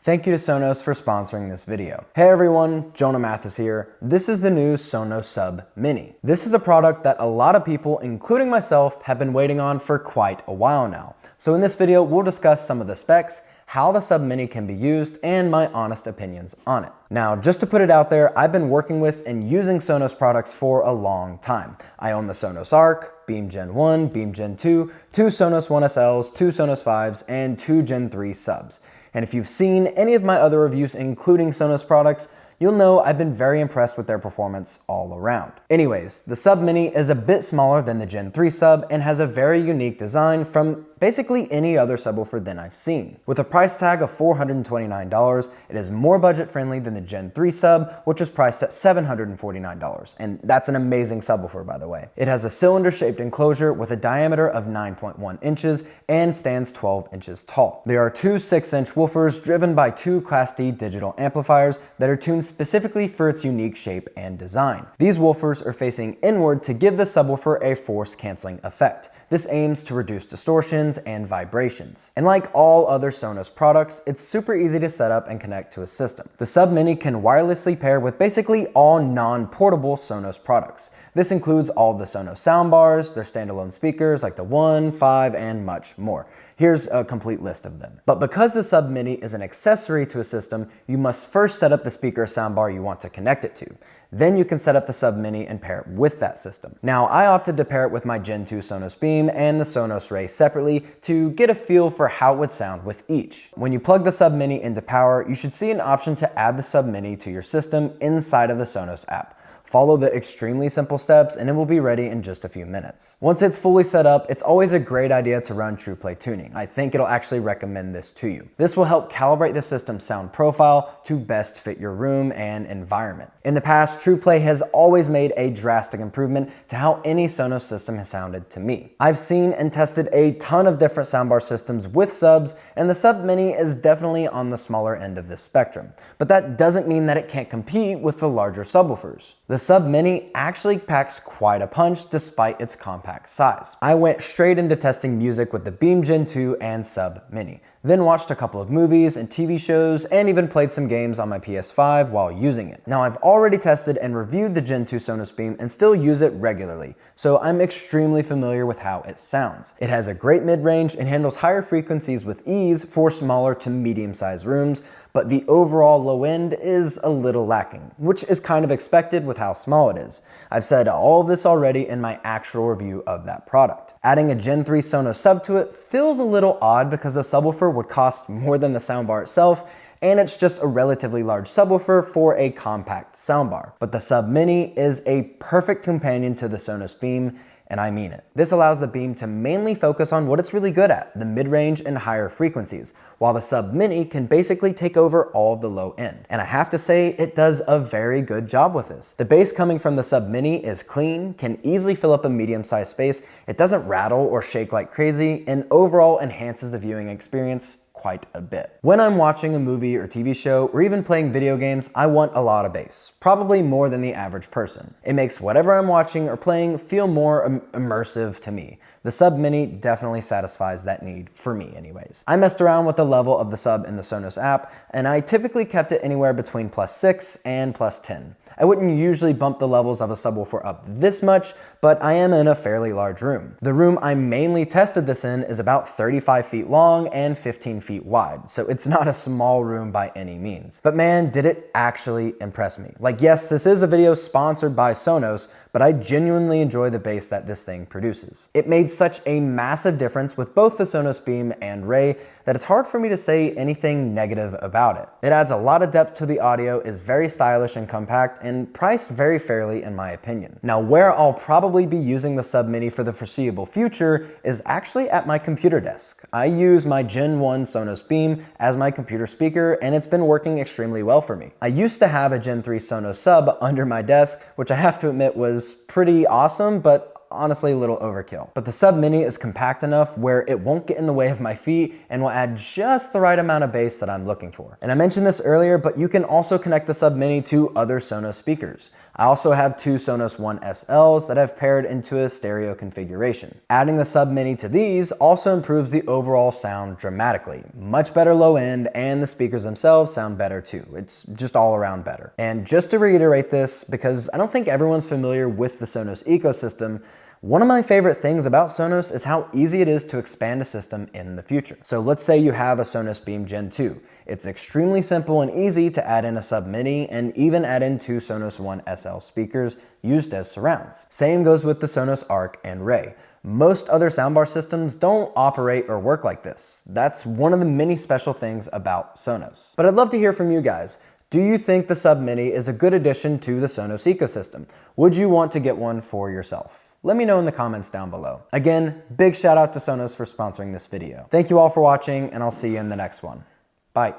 Thank you to Sonos for sponsoring this video. Hey everyone, Jonah Mathis here. This is the new Sonos Sub Mini. This is a product that a lot of people, including myself, have been waiting on for quite a while now. So in this video, we'll discuss some of the specs, how the Sub Mini can be used, and my honest opinions on it. Now, just to put it out there, I've been working with and using Sonos products for a long time. I own the Sonos Arc, Beam Gen 1, Beam Gen 2, 2 Sonos One SLs, 2 Sonos 5s, and 2 Gen 3 subs. And if you've seen any of my other reviews, including Sonos products, you'll know I've been very impressed with their performance all around. Anyways, the Sub Mini is a bit smaller than the Gen 3 sub and has a very unique design from basically any other subwoofer than I've seen. With a price tag of $429, it is more budget friendly than the Gen 3 sub, which is priced at $749. And that's an amazing subwoofer, by the way. It has a cylinder shaped enclosure with a diameter of 9.1 inches and stands 12 inches tall. There are two 6-inch woofers driven by two Class D digital amplifiers that are tuned specifically for its unique shape and design. These woofers are facing inward to give the subwoofer a force canceling effect. This aims to reduce distortions and vibrations. And like all other Sonos products, it's super easy to set up and connect to a system. The Sub Mini can wirelessly pair with basically all non-portable Sonos products. This includes all the Sonos soundbars, their standalone speakers like the 1, 5, and much more. Here's a complete list of them. But because the Sub Mini is an accessory to a system, you must first set up the speaker or soundbar you want to connect it to. Then you can set up the Sub Mini and pair it with that system. Now, I opted to pair it with my Gen 2 Sonos Beam and the Sonos Ray separately to get a feel for how it would sound with each. When you plug the Sub Mini into power, you should see an option to add the Sub Mini to your system inside of the Sonos app. Follow the extremely simple steps and it will be ready in just a few minutes. Once it's fully set up, it's always a great idea to run TruePlay tuning. I think it'll actually recommend this to you. This will help calibrate the system's sound profile to best fit your room and environment. In the past, TruePlay has always made a drastic improvement to how any Sonos system has sounded to me. I've seen and tested a ton of different soundbar systems with subs, and the Sub Mini is definitely on the smaller end of this spectrum. But that doesn't mean that it can't compete with the larger subwoofers. The Sub Mini actually packs quite a punch despite its compact size. I went straight into testing music with the Beam Gen 2 and Sub Mini, then watched a couple of movies and TV shows and even played some games on my PS5 while using it. Now, I've already tested and reviewed the Gen 2 Sonos Beam and still use it regularly, so I'm extremely familiar with how it sounds. It has a great mid-range and handles higher frequencies with ease for smaller to medium-sized rooms, but the overall low end is a little lacking, which is kind of expected with how small it is. I've said all of this already in my actual review of that product. Adding a Gen 3 Sonos sub to it feels a little odd because the subwoofer would cost more than the soundbar itself, and it's just a relatively large subwoofer for a compact soundbar. But the Sub Mini is a perfect companion to the Sonos Beam, and I mean it. This allows the Beam to mainly focus on what it's really good at, the mid-range and higher frequencies, while the Sub Mini can basically take over all of the low end. And I have to say, it does a very good job with this. The bass coming from the Sub Mini is clean, can easily fill up a medium-sized space, it doesn't rattle or shake like crazy, and overall enhances the viewing experience quite a bit. When I'm watching a movie or TV show or even playing video games, I want a lot of bass, probably more than the average person. It makes whatever I'm watching or playing feel more immersive to me. The Sub Mini definitely satisfies that need for me anyways. I messed around with the level of the sub in the Sonos app, and I typically kept it anywhere between +6 and +10. I wouldn't usually bump the levels of a subwoofer up this much, but I am in a fairly large room. The room I mainly tested this in is about 35 feet long and 15 feet wide, so it's not a small room by any means. But man, did it actually impress me. Like, yes, this is a video sponsored by Sonos, but I genuinely enjoy the bass that this thing produces. It made such a massive difference with both the Sonos Beam and Ray that it's hard for me to say anything negative about it. It adds a lot of depth to the audio, is very stylish and compact, and priced very fairly in my opinion. Now, where I'll probably be using the Sub Mini for the foreseeable future is actually at my computer desk. I use my Gen 1 Sonos Beam as my computer speaker, and it's been working extremely well for me. I used to have a Gen 3 Sonos Sub under my desk, which I have to admit was pretty awesome, but honestly a little overkill. But the Sub Mini is compact enough where it won't get in the way of my feet and will add just the right amount of bass that I'm looking for. And I mentioned this earlier, but you can also connect the Sub Mini to other Sonos speakers. I also have two Sonos One SLs that I've paired into a stereo configuration. Adding the Sub Mini to these also improves the overall sound dramatically. Much better low end, and the speakers themselves sound better too. It's just all around better. And just to reiterate this, because I don't think everyone's familiar with the Sonos ecosystem, one of my favorite things about Sonos is how easy it is to expand a system in the future. So let's say you have a Sonos Beam Gen 2. It's extremely simple and easy to add in a Sub Mini and even add in two Sonos One SL speakers used as surrounds. Same goes with the Sonos Arc and Ray. Most other soundbar systems don't operate or work like this. That's one of the many special things about Sonos. But I'd love to hear from you guys. Do you think the Sub Mini is a good addition to the Sonos ecosystem? Would you want to get one for yourself? Let me know in the comments down below. Again, big shout out to Sonos for sponsoring this video. Thank you all for watching, and I'll see you in the next one. Bye.